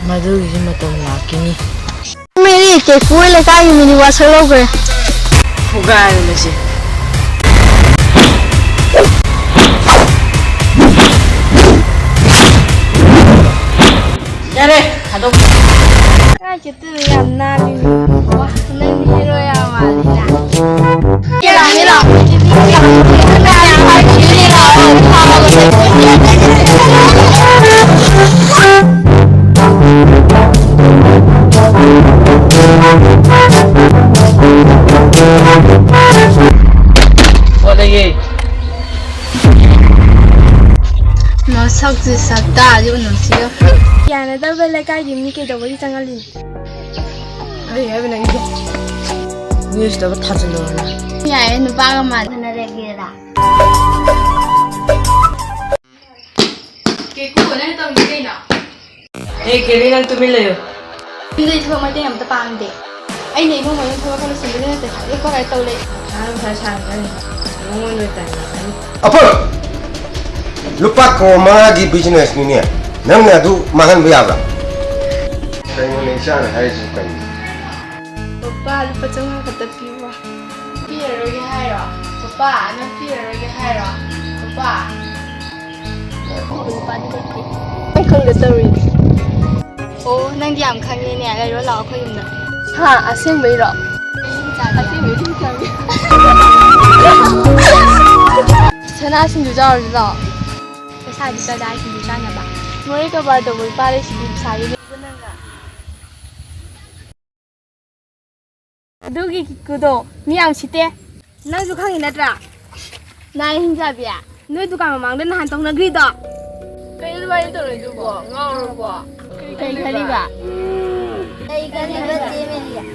Madugi matom lakini. Meri ke kuile kai mini wasalo gre. Fugai na si. Yare, hadok. Kai kitu yam na ni. Wah, nang hero ya malina. Kira ni lo. What lagi? Nó sắp từ sắp ta chứ nó xíu. Nhà này tao về lại cái gì mình kêu đâu đi chăng ali. Đây hay bên này đi. Như thế đó thật rồi là. Nhà này nó ba cái mà thằng này kia là. Cái cú này tao nghĩ cái nào? Hey, kiri nang tumilayo. Hindi thua mai tem ta pang de. Ai nei mo mai thua ka sin de te. Ye ko rai tau le. Ano sa sang kan? Ngungun mo tayo. Apa? Lupa ko mga business ni niya. Nang nga do makan bayabra. Kayo ni siya na hay su kayo. Papa lupa chung ka ta piwa. Pier ro ge hai ro. Papa na pier ro ge hai ro. Papa. Papa đi đây. Anh không được tao rồi. Ô, nang đi ăn khang nè, lại rồi lão khơi dùng nè. Ha, à xem mấy rồi. À xem mấy xin chào. Sana xin chào rồi đó. Cái sao đi tới đây xin chào nhà bạn. Mới có bao đầu với ba đi xin chào đi. Dugi kudo, mi ang chite. Nang du khang ina tra. Nai hin ja bia. Noi du ka mang den han tong na gri do. Cái lu ai to le du bo, ngao ro bo. Cái khali ba. Đây cái gì vậy chị mình?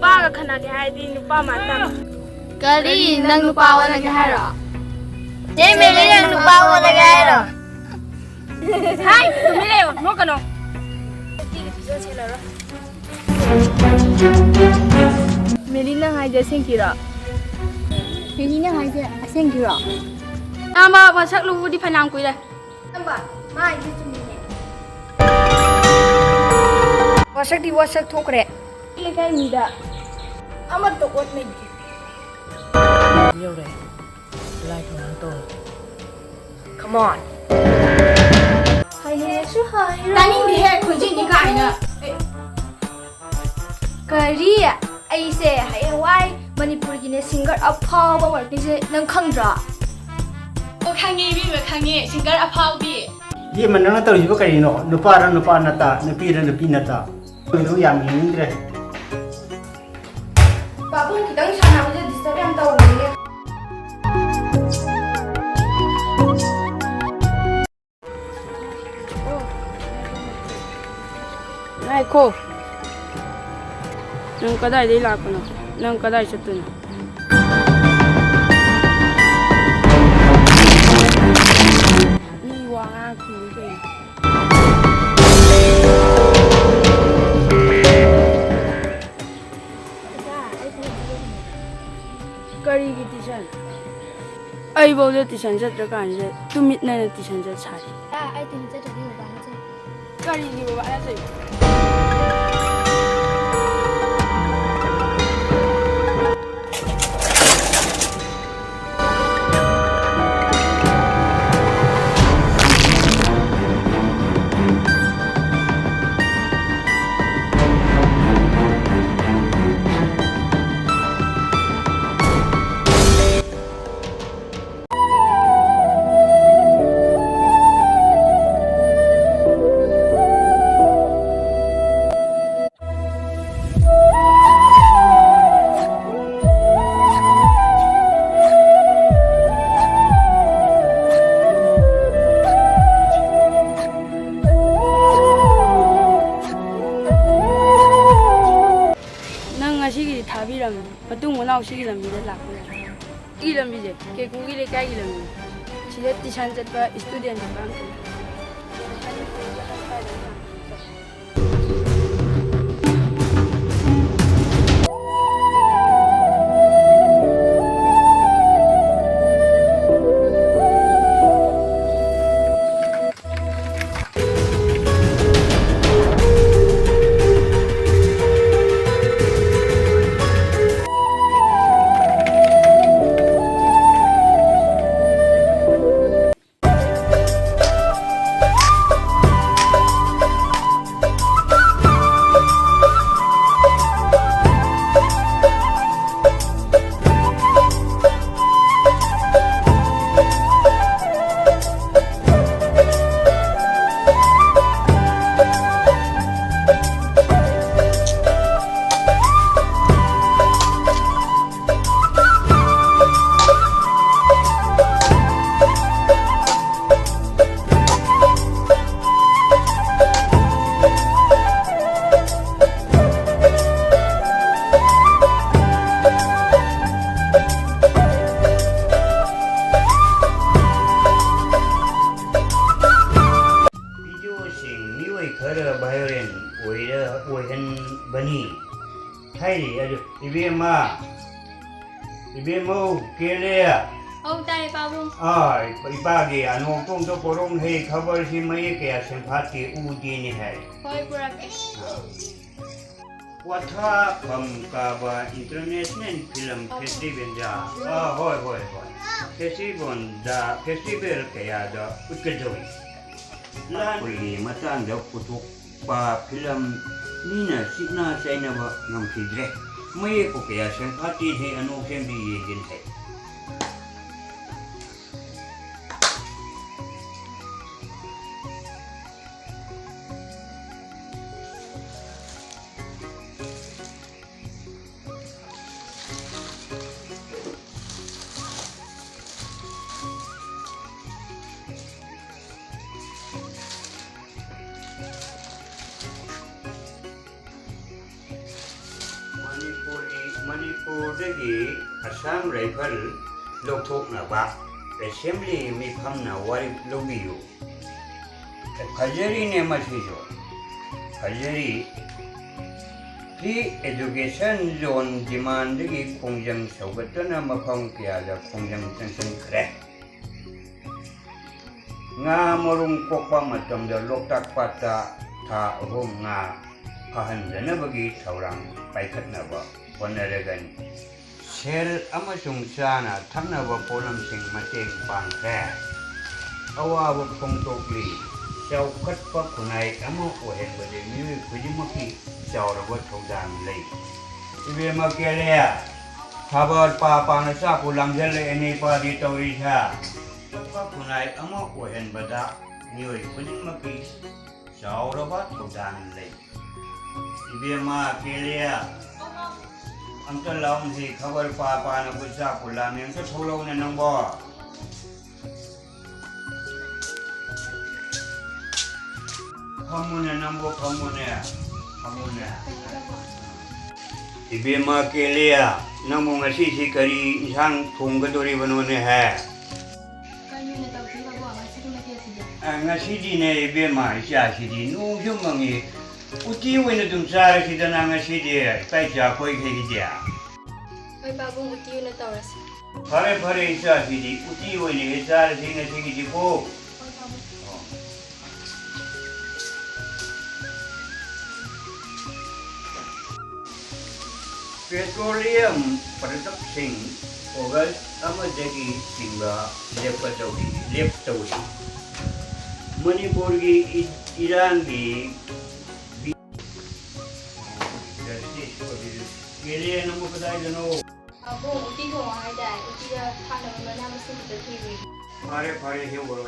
Ba ka khana ke hai di nu pa ma tam. Kali nang lupa wala cái hai rồi. Chị mình lấy nang nu pa wala ke hai rồi. Hai, tu mi le no ka no. Ti le piso che la ro. Melina hai je sing ki ro. Melina hai je asing ki ro. Ama ba sak lu di phanang kui le. Amba, mai ji chu mi ne. Wasak di wasak thok re. Le kai mi da. Ama to ot me ji. Yo re. Like nang to. Come on. Hai ne su hai. Tani ni he khun ji ni kai na. Kari ai se hai wai Manipur ki ne singer apha ba war ki se nang khang dra. O khangi bi me khangi singer apha bi. Ye man nang taw hiba kari no nupa ra nupa nata nupi ra nupi nata. Lu yam ning dire. Babu kitang sana mo disturb am taw ni. Nai ko. Nang kadai dei la ko no. Nang kadai chattu no. Ni wa nga khu ke. Kari ki tishan. Ai bo le tishan chat ra kan je. Tu mit na ne tishan chat chari. Ai tin chắc chắn là bạn sẽ. Kari ni ba ba sai. Patung mana usi gilam bida laku ya. Gilam bida, ke kugi le kai gilam bida. Sila tisan jatwa student jatwa. violin oihen bani thay adu ibemo kelea Ông tay bao bông. ibagi anu tong to porong he khabar si mai ke asemphati udi ni hai Khoi burake. watha pamkaba international film festival ja hoi festival kaya da utkajoi lan kuli matang da putuk pa film nina signa saina ba ngam sidre mai ko kaya asemphati he anu sembi yin hai Manipurdagi Assam Rifle Lokthok na ba Assembly mi pham na wari lobiyo Khajari ne masijo Khajari Free education zone demand gi khongjam saugatana mapham kya da khongjam sansan khre nga morung kokpa matam da loktak pata tha hom nga pahandana bagi saurang paikhatna ba Honoragani Sel amasung sana thanaba polamsing mateng pangkhe awaba phongtokli chaukhatpa kunai amo ohenbade mi khujimaki chauraba thogdan lei ibema kelea khabar pa pana sa pulamjale eni pa di tawisa chakpa kunai amo ohenbada nioi khujimaki chauraba thogdan lei ibema kelea Angka laum si khabar pa na buja pulam yang tu tholo na nangbo Kamuna nangbo kamuna Ibe ma kelea nangbo ngasi si kari insang thonggadori banone hai ngasi di ne ibe ma isya si di nu mangi Uti wena tum sara kita na ngasi dia tai ja koi ke dia Oi babu uti na tawas. Pare isa sidi uti wena he sara sing ngasi ki ko Petroleum production ogal ama jagi singba leptawi Manipur gi Iran gi Kele namu kadai jano. Abu uti ko hai dai uti da thana mana masin da TV. Pare he bolo.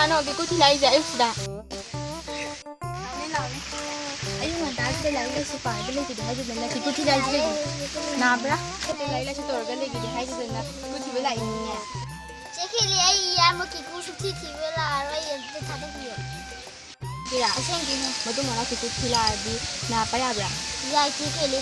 Ano, bigo tilai za ifda. Ayun nga, dahil sila lang sa pa, dali sa dahil sa na, bigo tilai za. Nabra? Tilai lang sa torga lagi dahil sa na, bigo tilai niya. เมื่อกี้กูชุบที่ทีเวลาอะไรอย่างจะทำได้เดียวกีฬาเช่นกินมาตุ้มมาแล้วคือทีลาดีนาไปอ่ะแบบยายจีเกลิ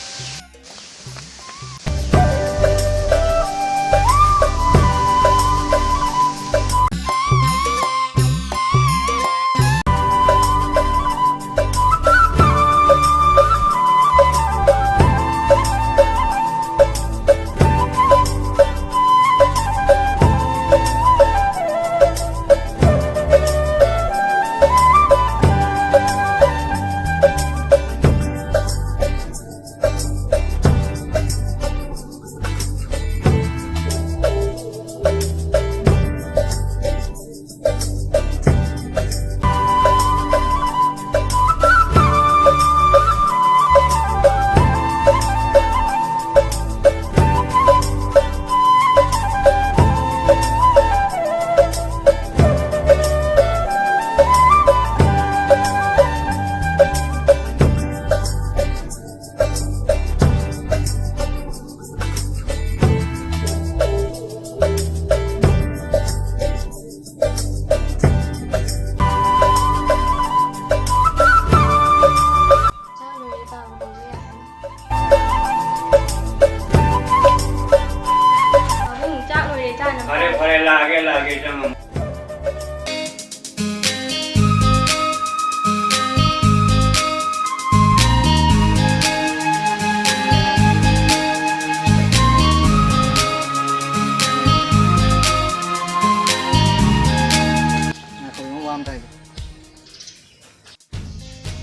अरे लागे लागे जम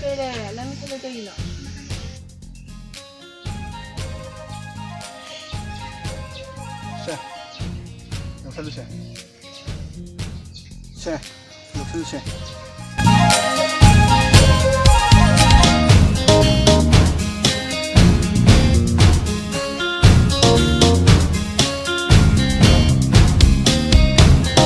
对的，那么这个就有了。是，有分是，是，有分是。